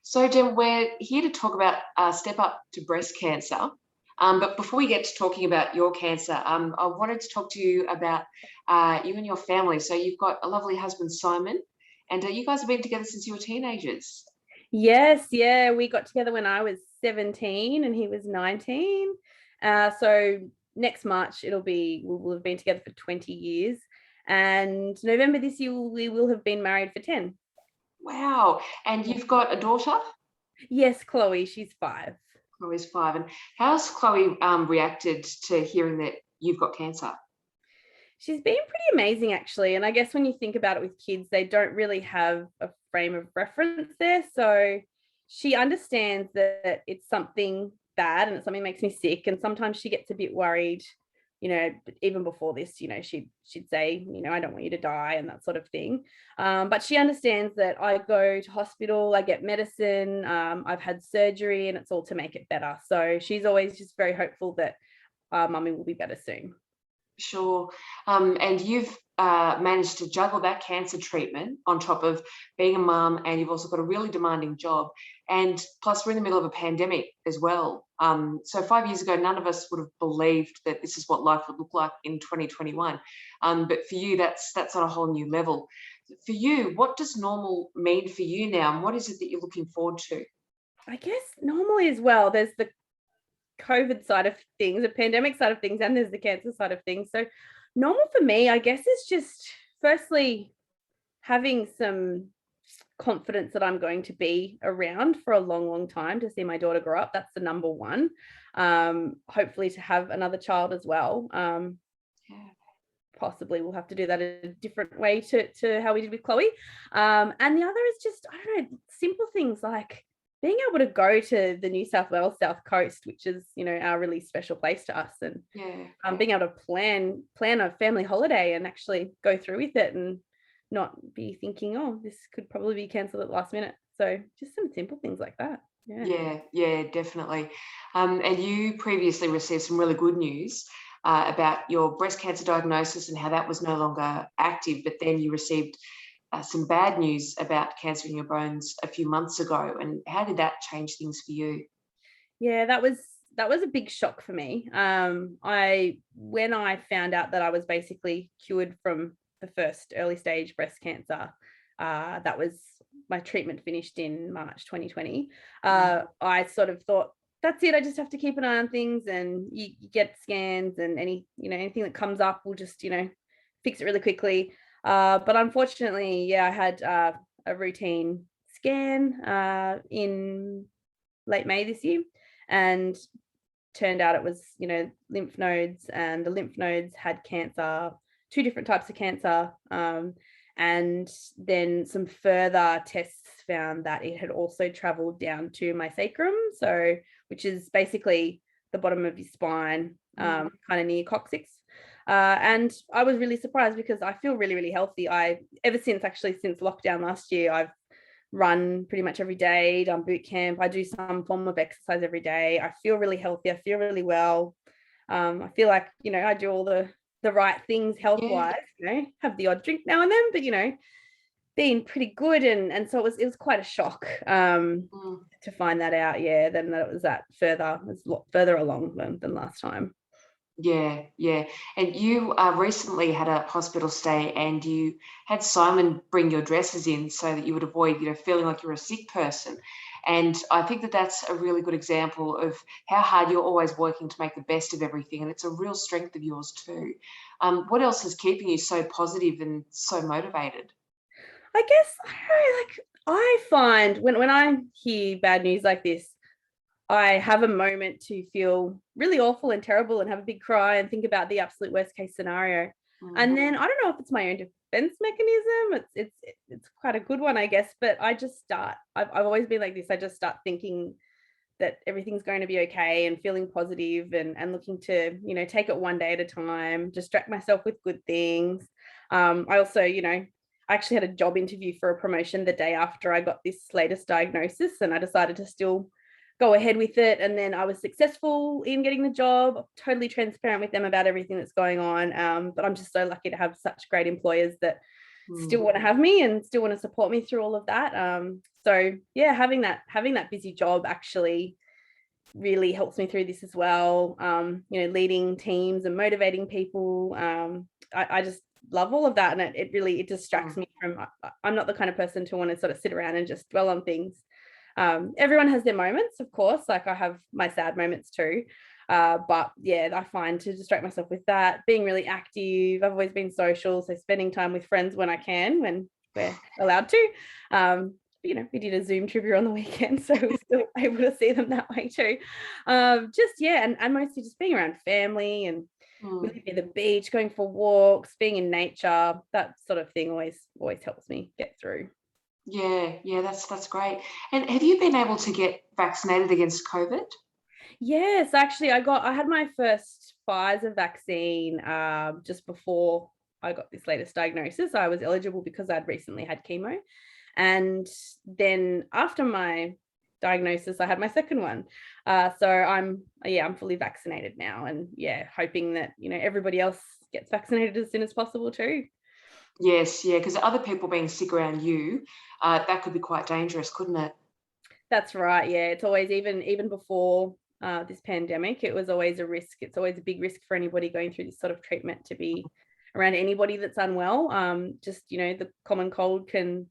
So, Jen, we're here to talk about Step Up to Breast Cancer. But before we get to talking about your cancer, I wanted to talk to you about you and your family. So, you've got a lovely husband, Simon, and you guys have been together since you were teenagers. Yes, yeah, we got together when I was 17 and he was 19. So next March we'll have been together for 20 years. And November this year we will have been married for 10. Wow. And you've got a daughter? Yes, Chloe, she's 5. Chloe's 5. And how's Chloe reacted to hearing that you've got cancer? She's been pretty amazing actually. And I guess when you think about it with kids, they don't really have a frame of reference there. So she understands that it's something bad and it's something that makes me sick. And sometimes she gets a bit worried, even before this, she'd say, I don't want you to die and that sort of thing. But she understands that I go to hospital, I get medicine, I've had surgery, and it's all to make it better. So she's always just very hopeful that mummy will be better soon. Sure. And you've managed to juggle that cancer treatment on top of being a mum, and you've also got a really demanding job. And plus, we're in the middle of a pandemic as well. So 5 years ago, none of us would have believed that this is what life would look like in 2021. But for you, that's on a whole new level. For you, what does normal mean for you now, and what is it that you're looking forward to? I guess normally as well, there's the COVID side of things, the pandemic side of things, and there's the cancer side of things. So normal for me, I guess, is just firstly having some confidence that I'm going to be around for a long, long time to see my daughter grow up. That's the number one. Hopefully to have another child as well. Yeah. Possibly we'll have to do that in a different way to how we did with Chloe. And the other is just, I don't know, simple things like being able to go to the New South Wales South Coast, which is, our really special place to us, and Yeah. being able to plan a family holiday and actually go through with it and not be thinking, oh, this could probably be cancelled at the last minute. So just some simple things like that. Yeah. Yeah, definitely. And you previously received some really good news about your breast cancer diagnosis and how that was no longer active, but then you received some bad news about cancer in your bones a few months ago. And how did that change things for you? Yeah, that was a big shock for me. I when I found out that I was basically cured from the first early stage breast cancer, that was my treatment finished in March 2020. I sort of thought, that's it. I just have to keep an eye on things, and you get scans, and anything that comes up, we'll just fix it really quickly. But unfortunately, yeah, I had a routine scan in late May this year, and turned out it was lymph nodes, and the lymph nodes had cancer, 2 different types of cancer. And then some further tests found that it had also traveled down to my sacrum, so which is basically the bottom of your spine, kind of near coccyx. And I was really surprised because I feel really, really healthy. Since lockdown last year, I've run pretty much every day, done boot camp. I do some form of exercise every day. I feel really healthy. I feel really well. I feel like, I do all the right things health Yeah. wise, have the odd drink now and then, but, being pretty good. And so it was quite a shock Mm. to find that out. Yeah. Then that it was it was a lot further along than last time. Yeah. And you recently had a hospital stay, and you had Simon bring your dresses in so that you would avoid, feeling like you're a sick person. And I think that that's a really good example of how hard you're always working to make the best of everything. And it's a real strength of yours too. What else is keeping you so positive and so motivated? I guess I don't know, like I find when I hear bad news like this, I have a moment to feel really awful and terrible and have a big cry and think about the absolute worst case scenario. Mm. And then I don't know if it's my own defense mechanism. It's quite a good one, I guess. But I just start. I've always been like this. I just start thinking that everything's going to be okay and feeling positive, and looking to take it one day at a time. Distract myself with good things. I also I actually had a job interview for a promotion the day after I got this latest diagnosis, and I decided to still go ahead with it. And then I was successful in getting the job, totally transparent with them about everything that's going on. But I'm just so lucky to have such great employers that still want to have me and still want to support me through all of that. So yeah, having that busy job actually really helps me through this as well. Leading teams and motivating people. I just love all of that, and it really distracts me from. I'm not the kind of person to want to sort of sit around and just dwell on things. Everyone has their moments, of course. Like I have my sad moments too. But yeah, I find to distract myself with that, being really active. I've always been social, so spending time with friends when I can, when we're allowed to. We did a Zoom trivia on the weekend, so we're still able to see them that way too. And mostly just being around family, and we live near the beach, going for walks, being in nature. That sort of thing always helps me get through. Yeah, that's great. And have you been able to get vaccinated against COVID? Yes, actually, I had my first Pfizer vaccine just before I got this latest diagnosis. I was eligible because I'd recently had chemo, and then after my diagnosis, I had my second one. So I'm fully vaccinated now, and hoping that everybody else gets vaccinated as soon as possible too. Yes, yeah, because other people being sick around you, that could be quite dangerous, couldn't it? That's right. Yeah, it's always even before this pandemic, it was always a risk. It's always a big risk for anybody going through this sort of treatment to be around anybody that's unwell. The common cold can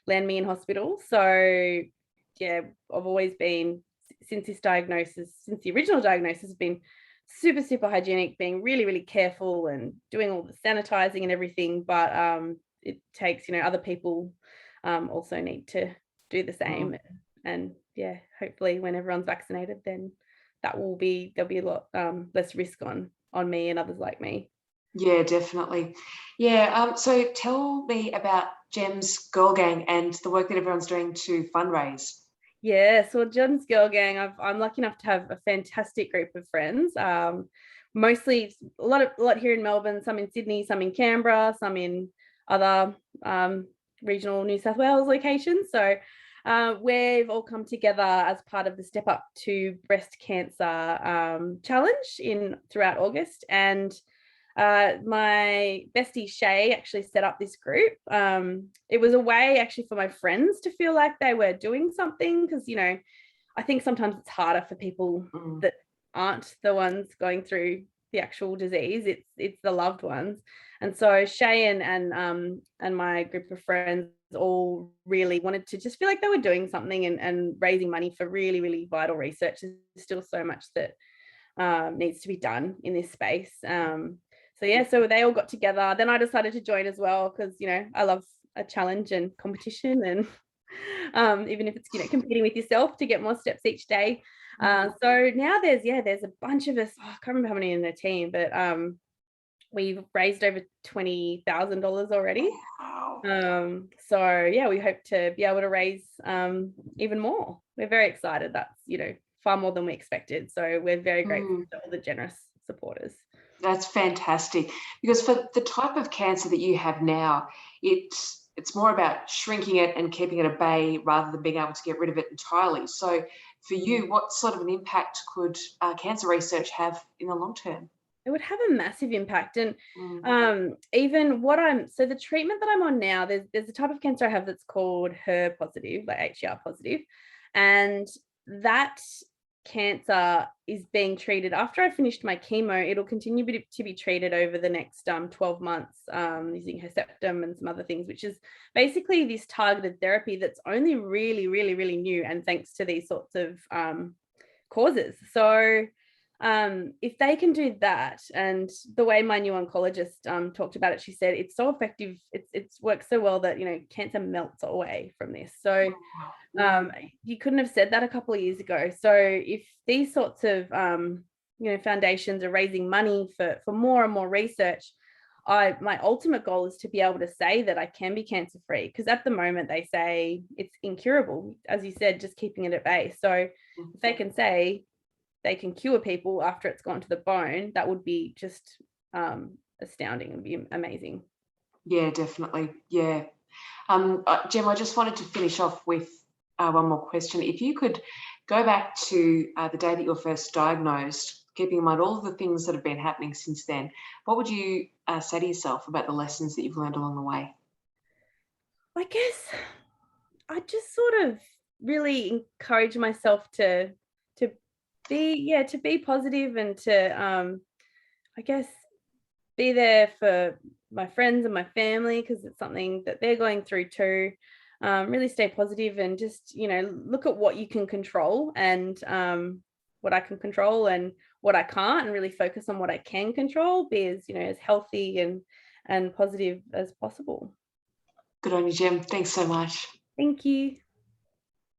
land me in hospital. So yeah, I've always been, since the original diagnosis, been super, super hygienic, being really, really careful and doing all the sanitizing and everything. But it takes, other people also need to do the same. And yeah, hopefully when everyone's vaccinated, then there'll be a lot less risk on me and others like me. Yeah, definitely. Yeah, so tell me about Gem's Girl Gang and the work that everyone's doing to fundraise. Yeah, so Gem's Girl Gang, I'm lucky enough to have a fantastic group of friends. Mostly a lot here in Melbourne, some in Sydney, some in Canberra, some in other regional New South Wales locations. So we've all come together as part of the Step Up to Breast Cancer challenge throughout August, and my bestie Shay actually set up this group. It was a way actually for my friends to feel like they were doing something, because I think sometimes it's harder for people that aren't the ones going through the actual disease. It's the loved ones. And so Shay and my group of friends all really wanted to just feel like they were doing something and raising money for really, really vital research. There's still so much that needs to be done in this space. So they all got together. Then I decided to join as well, because I love a challenge and competition, and even if it's competing with yourself to get more steps each day. So now there's a bunch of us. I can't remember how many in the team, but we've raised over $20,000 already. Wow. So yeah, we hope to be able to raise even more. We're very excited. That's far more than we expected. So we're very grateful to all the generous supporters. That's fantastic, because for the type of cancer that you have now, it's more about shrinking it and keeping it at bay rather than being able to get rid of it entirely. So for you, what sort of an impact could cancer research have in the long term? It would have a massive impact. And even so the treatment that I'm on now, there's a type of cancer I have that's called HER positive, like HER positive. And that cancer is being treated after I finished my chemo. It'll continue to be treated over the next 12 months using Herceptin and some other things, which is basically this targeted therapy that's only really, really, really new, and thanks to these sorts of causes. So if they can do that, and the way my new oncologist talked about it, she said it's so effective, it's works so well that cancer melts away from this. So you couldn't have said that a couple of years ago. So if these sorts of foundations are raising money for more and more research, my ultimate goal is to be able to say that I can be cancer free, because at the moment they say it's incurable, as you said, just keeping it at bay. So if they can say they can cure people after it's gone to the bone, that would be just astounding and be amazing. Yeah, definitely. Yeah. Gem, I just wanted to finish off with one more question. If you could go back to the day that you were first diagnosed, keeping in mind all of the things that have been happening since then, what would you say to yourself about the lessons that you've learned along the way? I guess I just sort of really encourage myself to to be positive and to I guess be there for my friends and my family because it's something that they're going through too. Really stay positive and just, look at what you can control and what I can control and what I can't, and really focus on what I can control, be as, as healthy and positive as possible. Good on you, Jem. Thanks so much. Thank you.